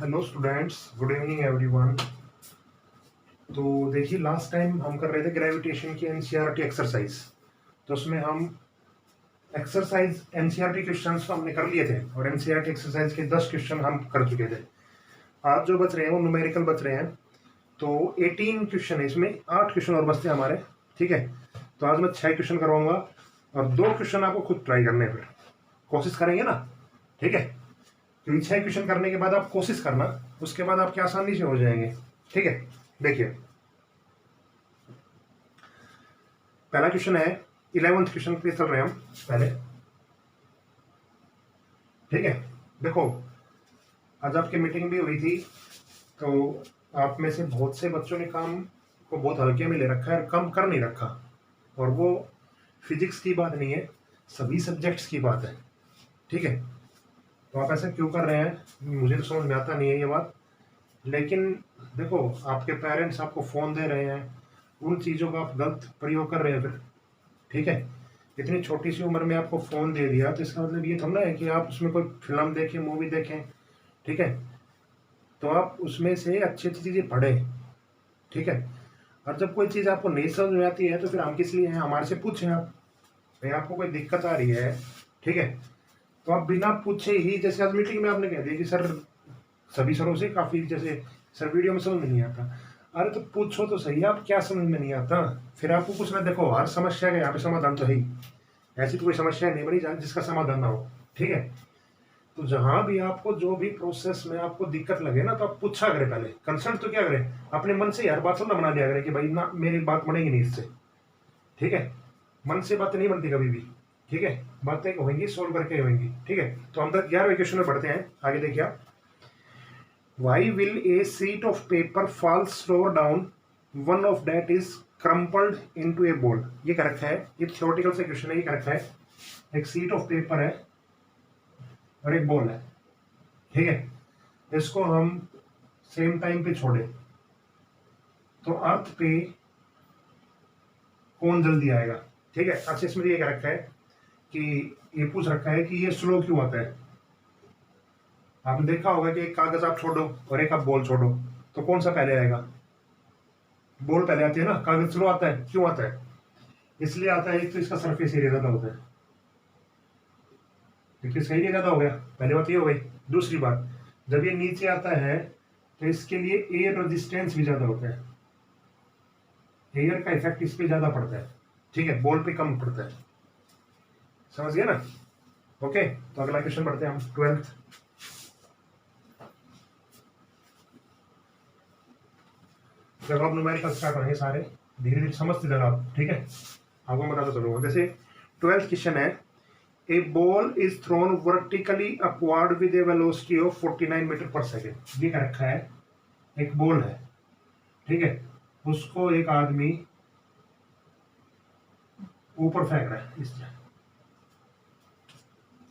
Hello students, good evening everyone. तो देखिए, last time हम कर रहे थे ग्रेविटेशन की एनसीईआरटी एक्सरसाइज। तो उसमें हम एक्सरसाइज एनसीईआरटी क्वेश्चंस तो हमने कर लिए थे और एनसीईआरटी एक्सरसाइज के 10 क्वेश्चन हम कर चुके थे। आज जो बच रहे हैं वो न्यूमेरिकल बच रहे हैं। तो 18 क्वेश्चन है, इसमें 8 क्वेश्चन और बचते हैं हमारे। ठीक है, तो आज मैं 6 क्वेश्चन करवाऊंगा और 2 क्वेश्चन आपको खुद ट्राई करने हैं। फिर कोशिश करेंगे ना, ठीक है? क्योंकि 6 क्वेश्चन करने के बाद आप कोशिश करना, उसके बाद आपके आसानी से हो जाएंगे। ठीक है, देखिए पहला क्वेश्चन है, 11th क्वेश्चन पे चल रहे हैं हम पहले। ठीक है, देखो आज आपकी मीटिंग भी हुई थी, तो आप में से बहुत से बच्चों ने काम को बहुत हल्के में ले रखा है और कम कर नहीं रखा। और वो फिजिक्स की बात नहीं है, सभी सब्जेक्ट्स की बात है। ठीक है, तो आप ऐसा क्यों कर रहे हैं मुझे तो समझ में आता नहीं है ये बात। लेकिन देखो, आपके पेरेंट्स आपको फ़ोन दे रहे हैं, उन चीज़ों का आप गलत प्रयोग कर रहे हैं फिर। ठीक है, इतनी छोटी सी उम्र में आपको फ़ोन दे दिया तो इसका मतलब ये थोड़ा है कि आप उसमें कोई फिल्म देखें, मूवी देखें। ठीक है, तो आप उसमें से अच्छी अच्छी चीज़ें पढ़ें। ठीक है, और जब कोई चीज़ आपको नहीं समझ में आती है तो फिर हम किस लिए हैं, हमारे से पूछें आप, भाई आपको कोई दिक्कत आ रही है। ठीक है, तो आप बिना पूछे ही, जैसे आज मीटिंग में आपने कह दिया कि सर, सभी सरों से काफ़ी, जैसे सर वीडियो में समझ में नहीं आता। अरे तो पूछो तो सही, आप क्या समझ में नहीं आता, फिर आपको कुछ ना। देखो, हर समस्या का यहाँ पे समाधान तो है ही, ऐसी तो कोई समस्या नहीं बनी जिसका समाधान ना हो। ठीक है, तो जहां भी आपको जो भी प्रोसेस में आपको दिक्कत लगे ना, तो आप पूछा करें पहले। कंसल्ट तो क्या करें, अपने मन से हर बात को ना बना दिया करें कि भाई ना मेरी बात बनेगी नहीं इससे। ठीक है, मन से बात नहीं बनती कभी भी। ठीक है, बातें होंगी सोल्व करके होंगी। ठीक है, तो हम 11वें क्वेश्चन में बढ़ते हैं, आगे देखिए आप। Why will a sheet of paper fall slower down? One of that is crumpled into a ball. ये कर रखा है, ये थियोरेटिकल से क्वेश्चन है। ये कर रखा है, एक सीट ऑफ पेपर है और एक बॉल है। ठीक है, इसको हम सेम टाइम पे छोड़े तो अर्थ पे कौन जल्दी आएगा। ठीक है, अच्छा इसमें ये कर रखा है कि ये पूछ रखा है कि ये स्लो क्यों आता है। आपने देखा होगा कि एक कागज आप छोड़ो और एक आप बॉल छोड़ो, तो कौन सा पहले आएगा? बॉल पहले आती है ना, कागज स्लो आता है। क्यों आता है? इसलिए आता है, एक तो इसका सरफेस एरिया ज्यादा होता है। देखिए, सही ज्यादा हो गया, पहले बात ये हो गई। दूसरी बात, जब ये नीचे आता है तो इसके लिए एयर रेजिस्टेंस भी ज्यादा होता है, एयर का इफेक्ट इस पे ज्यादा पड़ता है। ठीक है, बॉल पे कम पड़ता है। समझ गया ना? ओके, तो अगला क्वेश्चन पढ़ते हैं हम, 12th। जब आप न्यूमेरिकल स्टार्ट होंगे सारे, धीरे धीरे समझते जाना आप। ठीक है, आपको बताता चलूंगा। जैसे 12th क्वेश्चन है, a ball is thrown vertically upward with a velocity of 49 metre per second. ये क्या रखा है, एक बॉल है। ठीक है, उसको एक आदमी ऊपर फेंक रहा है इस तरह।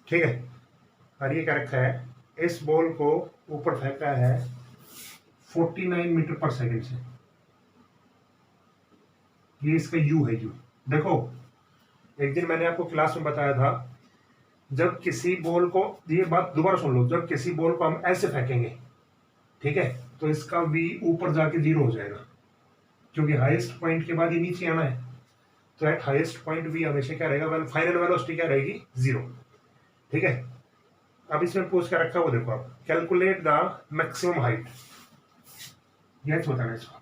ठीक है, और ये क्या रखा है, इस बॉल को ऊपर फेंक रहा है 49 मीटर पर सेकेंड से। ये इसका यू है, यू। देखो, एक दिन मैंने आपको क्लास में बताया था, जब किसी बॉल को, ये बात दोबारा सुन लो, जब किसी बॉल को हम ऐसे फेंकेंगे, ठीक है, तो इसका वी ऊपर जाके 0 हो जाएगा, क्योंकि हाईएस्ट पॉइंट के बाद ये नीचे आना है। तो एट हाईएस्ट पॉइंट वी हमेशा क्या रहेगा, फाइनल वेलोसिटी क्या रहेगी, 0। ठीक है, अब इसमें पूछ कर रखा, वो देखो आप, कैलकुलेट द मैक्सिमम हाइट। ये एच बताना इसको,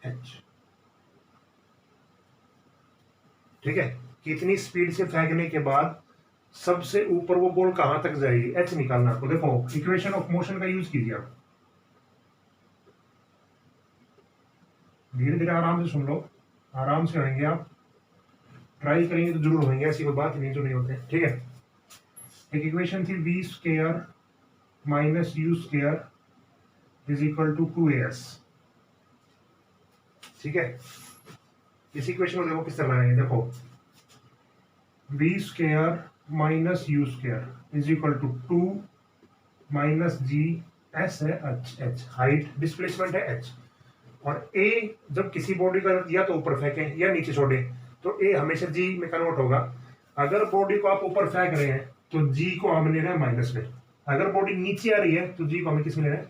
एच। ठीक है, कितनी स्पीड से फेंकने के बाद सबसे ऊपर वो बॉल कहां तक जाएगी, एच निकालना। तो देखो, इक्वेशन ऑफ मोशन का यूज कीजिए आप, धीरे धीरे आराम से सुन लो, आराम से होंगे आप, ट्राई करेंगे तो जरूर होंगे, ऐसी कोई बात नहीं जो नहीं होते। ठीक है, एक इक्वेशन थी, v square minus u square is equal to 2as। ठीक है, इस इक्वेशन को देखो किस तरह है, देखो, v square minus u square is equal to 2 minus g, s है एच, हाइट, डिस्प्लेसमेंट है एच, और ए जब किसी बॉडी का या तो ऊपर फेंकें या नीचे छोड़े तो ए हमेशा जी में कन्वर्ट होगा। अगर बॉडी को आप ऊपर फेंक रहे हैं तो जी को हम ले रहे हैं माइनस में, अगर बॉडी नीचे आ रही है तो जी को हमें किस में लेना है,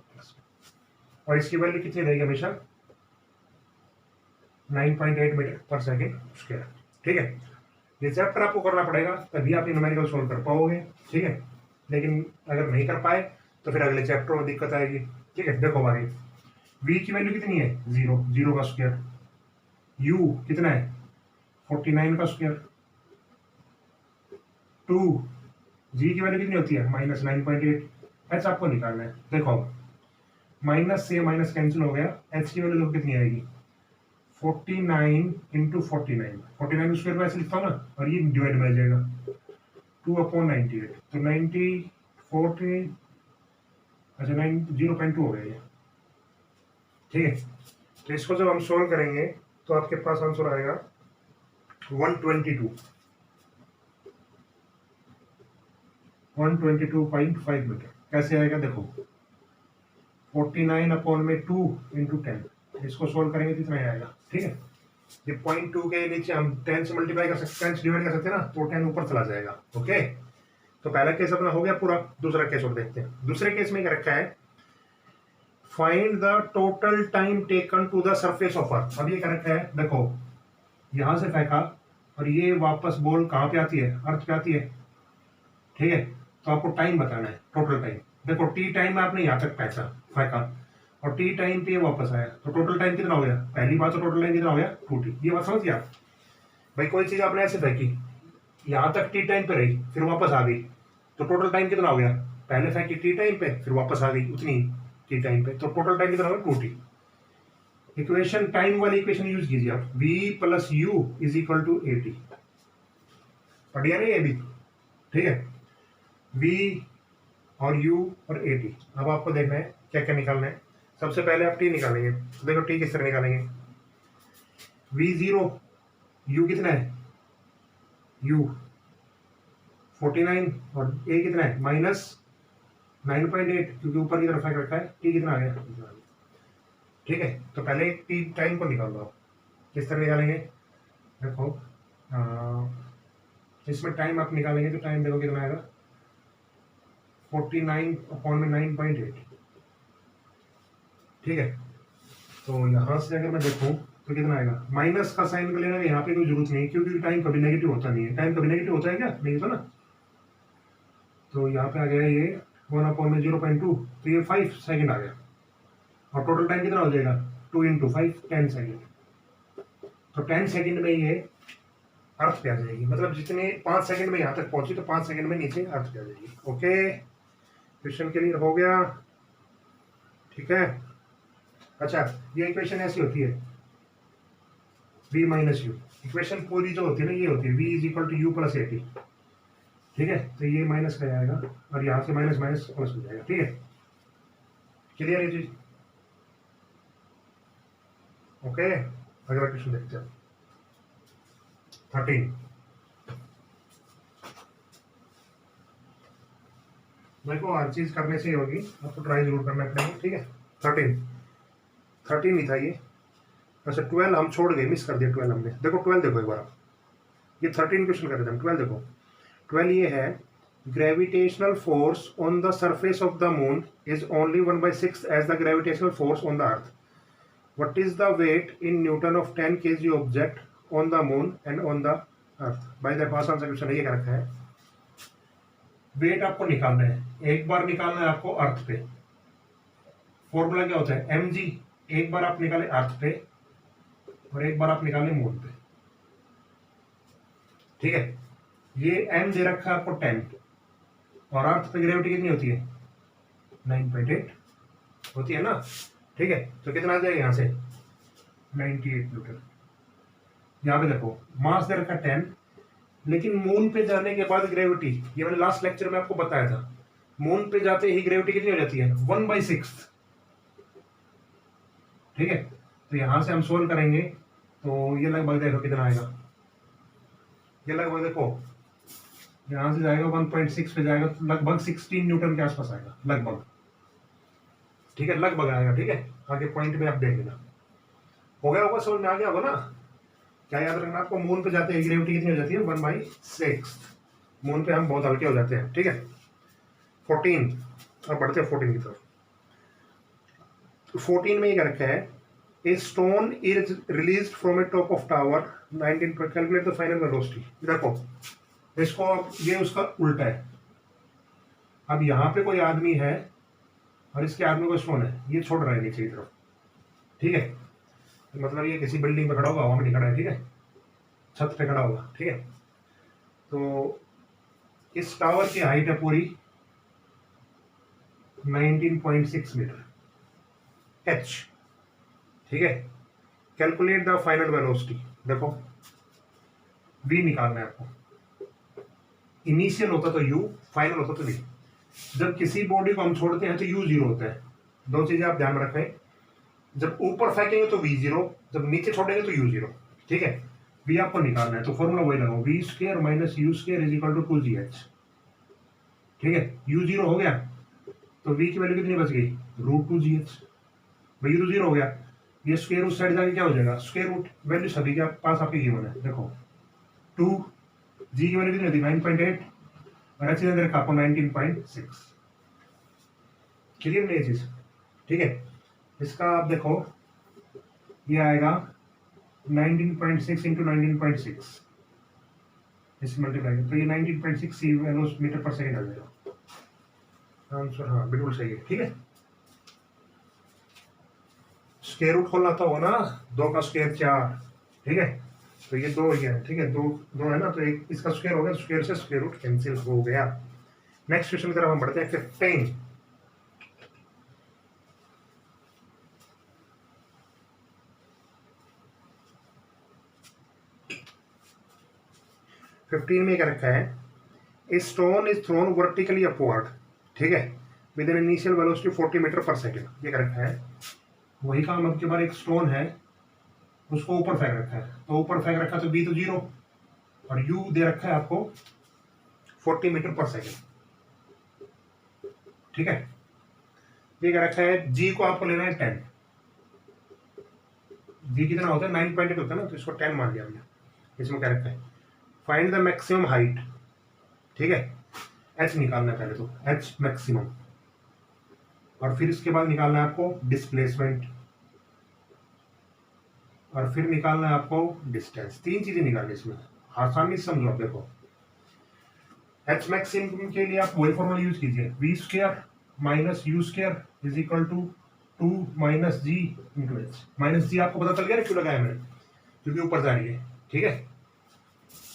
और इसकी वैल्यू कितनी रहेगी हमेशा 9.8 मीटर पर सेकेंड स्क्वायर। ठीक है, ये चैप्टर आपको करना पड़ेगा तभी आप ये न्यूमेरिकल सोल्व कर पाओगे। ठीक है, लेकिन अगर नहीं कर पाए तो फिर अगले चैप्टर में दिक्कत आएगी। ठीक है, देखो आगे v की वैल्यू कितनी है 0, 0 का स्क्वायर, u कितना है 49 का स्क्वायर, 2 g की वैल्यू कितनी होती है -9.8, h आपको निकालना है। देखो माइनस से माइनस कैंसिल हो गया, h की वैल्यू कितनी आएगी 49 इंटू 49, 49 स्क्वायर में ऐसे लिखता हूँ ना, और ये डिवाइड में आ जाएगा 2/98, तो 40, अच्छा 0.2 हो गया ये। ठीक है, तो इसको जब हम सोल्व करेंगे तो आपके पास आंसर आएगा 122.5 मीटर। कैसे आएगा देखो 49/2 इंटू 10, इसको सोल्व करेंगे कितना आएगा। ठीक है, ये 0.2 के नीचे हम 10 से मल्टीप्लाई कर सकते हैं, 10 डिवाइड कर सकते हैं ना, तो 10 ऊपर चला जाएगा। ओके, तो पहला केस अपना हो गया पूरा। दूसरा केस और देखते हैं। दूसरे केस में क्या रखा है, find the total time taken to the surface of earth. अब ये क्या रखा है, देखो यहां से फेंका और ये वापस बॉल कहां पे आती है, अर्थ पे आती है। ठीक है, तो आपको टाइम बताना है, टोटल टाइम। देखो टी टाइम में आपने यहां तक फेंका और टी टाइम पे वापस आया, तो टोटल टाइम कितना हो गया, पहली बात तो टोटल टाइम कितना हो गया 2t। ये बात समझ गया आप भाई, कोई चीज आपने ऐसे फेंकी यहां तक टी टाइम पे रही फिर वापस आ गई, तो टोटल टाइम कितना हो गया, पहले फेंकी टी टाइम पे फिर वापस आ गई उतनी टी टाइम पे, तो टोटल टाइम कितना हो गया 2t। इक्वेशन टाइम वाली इक्वेशन यूज कीजिए आप, v plus u is equal to at। पढ़िया नहीं ये भी। ठीक है, v और u और at। अब आपको देखना है क्या क्या निकालना है। सबसे पहले आप t निकालेंगे, देखो t किस तरह निकालेंगे, v0 u कितना है u 49 और a कितना है -9.8, क्योंकि ऊपर की तरफ फेंक रखा है। t कितना आ गया। ठीक है, तो पहले t टाइम को निकाल दो। किस तरह निकालेंगे, देखो इसमें टाइम आप निकालेंगे तो टाइम देखो कितना आएगा 49/9.8। ठीक है, तो यहां से अगर मैं देखूं तो कितना आएगा, माइनस का साइन को लेना यहाँ पे कोई जरूरत नहीं, क्योंकि टाइम कभी नेगेटिव होता नहीं है। टाइम कभी नेगेटिव होता है क्या, नहीं होता ना। तो यहाँ पे आ गया ये 1/0.2, तो ये 5 सेकेंड आ गया, और टोटल टाइम कितना हो जाएगा 2 × 5 10 सेकेंड। तो 10 सेकेंड में ये अर्थ पे आ जाएगी, मतलब जितने 5 सेकेंड में यहाँ तक पहुंची तो 5 सेकेंड में नीचे अर्थ पे आ जाएगी। ओके, क्वेश्चन क्लियर हो गया। ठीक है, अच्छा ये इक्वेशन ऐसी होती है v माइनस यू, इक्वेशन पूरी जो होती है ना ये होती है v is equal to u plus at। ठीक है, तो ये माइनस का जाएगा और यहाँ से माइनस माइनस प्लस हो जाएगा। ठीक है, क्लियर है जी। ओके, अगला क्वेश्चन देखते हैं 13। देखो हर चीज करने से ही होगी, आपको ट्राई जरूर करना पड़ेगा। ठीक है, 13 ही था ये। अच्छा 12 हम छोड़ गए, मिस कर दिया 12 हमने। देखो 12 देखो एक बार आप, ये 13 क्वेश्चन कर रहे थे हम। 12 देखो, 12 ये है, gravitational force on the surface of the moon is only 1/6 as the gravitational force on the earth. What is the weight in newton of 10 kg object on the moon and on the earth. By the आसान सा question ये क्या रखा है, wait आपको निकालना है, एक बार निकालना है आपको अर्थ पे। फॉर्मूला क्या होता है mg, एक बार आप निकाले अर्थ पे और एक बार आप निकाले मून पे। ठीक है, ये m दे रखा है आपको 10, और अर्थ पे ग्रेविटी कितनी होती है 9.8 होती है ना। ठीक है, तो कितना आ जाएगा यहाँ से 98 न्यूटन। यहाँ पे देखो मास दे रखा 10, लेकिन मून पे जाने के बाद ग्रेविटी, ये मैंने लास्ट लेक्चर में आपको बताया था, मून पे जाते ही ग्रेविटी कितनी हो जाती है 1/6। ठीक है, तो यहां से हम सोल्व करेंगे तो ये लगभग देखो कितना आएगा, ये लगभग देखो यहां से जाएगा 1.6 पे जाएगा, तो लगभग 16 न्यूटन के आसपास आएगा लगभग। ठीक है, लगभग आएगा। ठीक है, आगे पॉइंट में आप देख लेना। हो गया होगा, समझ में आ गया होगा ना। क्या याद रखना आपको, मून पे जाते हैं ग्रेविटी कितनी हो जाती है 1/6। मून पे हम बहुत हल्के हो जाते हैं। ठीक है, 14, अब बढ़ते हैं 14 की तरफ। तो 14 में ये क्या रखा है, a stone is release from A top of tower 19 पर कैलकुलेट द फाइनल वेलोसिटी। देखो इसको, अब ये उसका उल्टा है। अब यहाँ पे कोई आदमी है और इसके हाथ में कोई स्टोन है, ये छोड़ रहा है नीचे की तरफ, ठीक है। मतलब ये किसी बिल्डिंग पे खड़ा होगा, वहां पे नहीं खड़ा है, ठीक है, छत पे खड़ा होगा, ठीक है। तो इस टावर की हाइट है पूरी 19.6 मीटर एच, ठीक है। Calculate the final velocity. देखो v निकालना है आपको। इनिशियल होता तो u, फाइनल होता तो v। जब किसी बॉडी को हम छोड़ते हैं तो u 0 होता है। दो चीजें आप ध्यान में रखें, जब ऊपर फेंकेंगे तो v 0, जब नीचे छोड़ेंगे तो u 0, ठीक है। v आपको निकालना है तो फॉर्मूला वही लगाओ, v square minus u square is equal to 2gh, ठीक है। u 0 हो गया तो v की वैल्यू कितनी बच गई, √2gh। भाई u तो 0 हो गया, ये स्क्वायर उस साइड जाके क्या हो जाएगा, स्क्वायर रूट। वैल्यू सभी के पास आपके गिवन है। देखो 2 g की वैल्यू कितनी होती है 9.8 और h ने रखा आपको 19.6। क्लियर नहीं चीज, ठीक है। इसका आप देखो ये आएगा 19.6 इंटू 19.6, इस मल्टीप्लाई तो ये 19.6 मीटर पर सेकेंड आ जाएगा आंसर। हाँ बिल्कुल सही है, ठीक है। स्क्वायर रूट खोलना तो होगा ना, 2 का स्क्वायर 4, ठीक है। तो ये 2 ही है, ठीक है, 2 2 है ना, तो एक इसका स्क्वायर हो गया, स्क्वायर से स्क्वायर रूट कैंसिल हो गया। नेक्स्ट क्वेश्चन की तरफ हम बढ़ते हैं। 15 में क्या रखा है, a stone is thrown vertically upward, ठीक है, with an initial velocity 40 metre per second. ये क्या रखा है, वही काम। अब के बाद एक स्टोन है, उसको ऊपर फेंक रखा है, तो ऊपर फेंक रखा तो v तो 0 और u दे रखा है आपको 40 मीटर पर सेकेंड, ठीक है। ये क्या रखा है, g को आपको लेना है 10। g कितना होता है 9.8 होता है ना, तो इसको 10 मान लिया हमने। इसमें क्या रखा है, फाइंड द मैक्सिमम हाइट, ठीक है। h निकालना है पहले तो, h मैक्सिमम, और फिर इसके बाद निकालना है आपको डिस्प्लेसमेंट, और फिर निकालना है आपको डिस्टेंस। 3 चीजें निकालनी इसमें, आसानी से समझो। आप देखो h मैक्सिमम के लिए आप वही फॉर्मूला यूज कीजिए, v square minus u square is equal to 2 minus g into h। Minus g आपको पता चल गया ना क्यों लगाया मैंने, क्योंकि ऊपर जा रही है, ठीक है।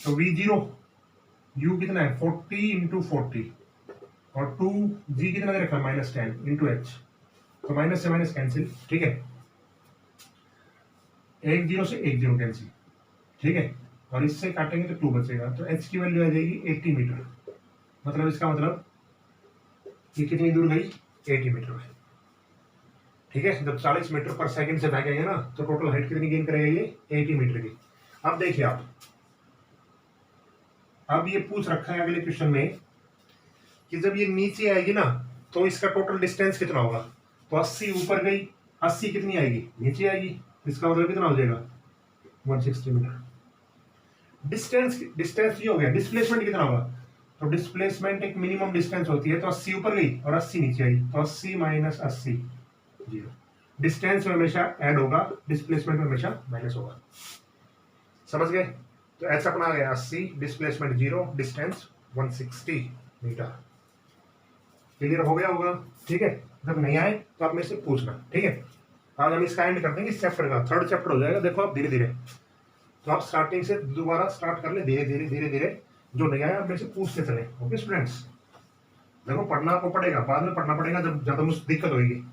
तो v 0, u कितना है 40 इंटू 40 और 2g कितना दे रखा है -10 इंटू h, तो माइनस से माइनस कैंसिल, ठीक है। एक 0 से एक 0 कैंसिल, ठीक है, और इससे काटेंगे तो 2 बचेगा, तो h की वैल्यू आ जाएगी 80 मीटर। मतलब इसका मतलब ये कितनी दूर गई, 80 मीटर है, ठीक है। जब 40 मीटर पर सेकंड से फेंकेंगे ना, तो टोटल हाइट कितनी गेन करेगा ये, 80 मीटर की। अब देखिए आप, अब ये पूछ रखा है अगले क्वेश्चन में कि जब ये नीचे आएगी ना, तो इसका टोटल डिस्टेंस कितना होगा। तो 80 ऊपर गई, 80 कितनी आएगी, नीचे आएगी, इसका मतलब कितना हो जाएगा 160 मीटर। डिस्टेंस डिस्टेंस ये हो गया, डिस्प्लेसमेंट कितना होगा, तो डिस्प्लेसमेंट एक मिनिमम डिस्टेंस होती है, तो 80 ऊपर गई और 80 नीचे आई, तो 80 माइनस 80 0। डिस्टेंस में हमेशा ऐड होगा, डिस्प्लेसमेंट में हमेशा माइनस होगा, समझ गए। तो ऐसा अपना आ गया 80, डिस्प्लेसमेंट 0, डिस्टेंस 160 मीटर। क्लियर हो गया होगा, ठीक है। जब नहीं आए तो आप मेरे से पूछना, ठीक है। आज हम इसका एंड कर देंगे इस चैप्टर का, 3rd चैप्टर हो जाएगा। देखो आप धीरे धीरे, तो आप स्टार्टिंग से दोबारा स्टार्ट कर ले, धीरे धीरे धीरे धीरे। जो नहीं आया आप मेरे से पूछते चले, ओके स्टूडेंट्स। देखो पढ़ना आपको पड़ेगा, बाद में पढ़ना पड़ेगा जब ज्यादा मुझे दिक्कत होगी।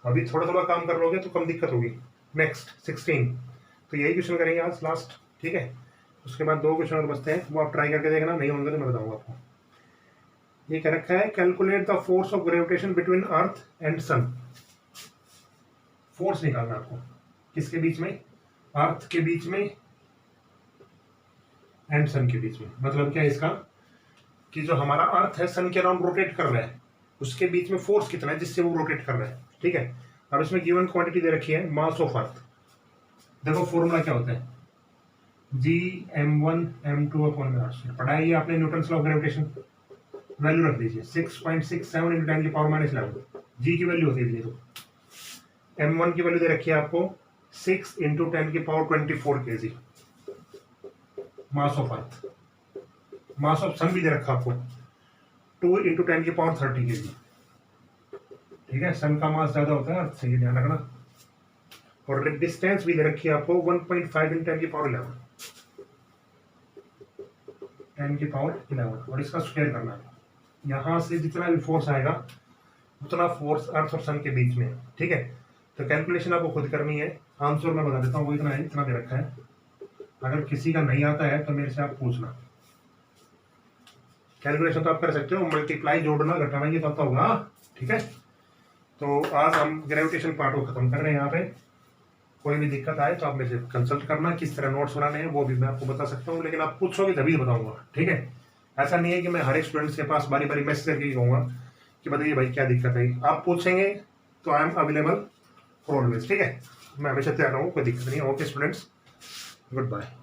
अभी थोड़ा थोड़ा काम कर लोगे तो कम दिक्कत होगी। नेक्स्ट 16, तो यही क्वेश्चन करेंगे आज लास्ट, ठीक है। उसके बाद 2 क्वेश्चन और बचते हैं, वो आप ट्राई करके देखना, नहीं होंगे तो मैं बताऊंगा आपको। ये क्या रखा है, calculate the force of gravitation between earth and sun. Force निकालना आपको, किसके बीच में, अर्थ के बीच में एंड सन के बीच में। मतलब क्या है इसका, कि जो हमारा अर्थ है सन के अराउंड रोटेट कर रहा है, उसके बीच में फोर्स कितना है जिससे वो रोटेट कर रहा है, ठीक है। और इसमें गिवन क्वांटिटी दे रखी है मास ऑफ अर्थ। देखो फॉर्मूला क्या होता है, Gm1 m2 अपॉन r²। पढ़ा है ये आपने Newton law of gravitation, value रख दीजिए 6.67 इंटू 10 की पावर माइनस 11 जी की वैल्यू होती है। तो m1 की वैल्यू दे रखी है आपको 6 इंटू 10 की power 24 kg mass of earth. Mass of sun भी दे रखा आपको 2 इंटू 10 की पावर 30 kg। ठीक है, सन का मास ज्यादा होता है अर्थ से, ये ध्यान रखना। और डिस्टेंस भी दे रखी है आपको 1.5 इंटू 10 की पावर 11 10 की पावर 11 और इसका स्क्वायर करना है। यहाँ से जितना भी फोर्स आएगा उतना फोर्स अर्थ और सन के बीच में है। ठीक है, तो कैलकुलेशन आपको खुद करनी है। आंसर मैं बता देता हूँ, वो इतना है, इतना दे रखा है। अगर किसी का नहीं आता है तो मेरे से आप पूछना। कैलकुलेशन तो आप कर सकते हो, मल्टीप्लाई जोड़ना घटाना ये तो आता होगा। ठीक है, तो आज हम ग्रेविटेशन पार्ट को खत्म कर रहे हैं। यहाँ पे कोई भी दिक्कत आए तो आप मेरे से कंसल्ट करना, किस तरह नोट्स बनाने हैं वो भी मैं आपको बता सकता हूँ, लेकिन आप पूछोगे तभी बताऊंगा। ठीक है, ऐसा नहीं है कि मैं हर एक स्टूडेंट्स के पास बारी बारी मैसेज करके कहूँगा कि बताइए भाई क्या दिक्कत है। आप पूछेंगे तो I am available for always. ठीक है, मैं हमेशा तैयार रहूँ, कोई दिक्कत नहीं है। Okay students, good bye.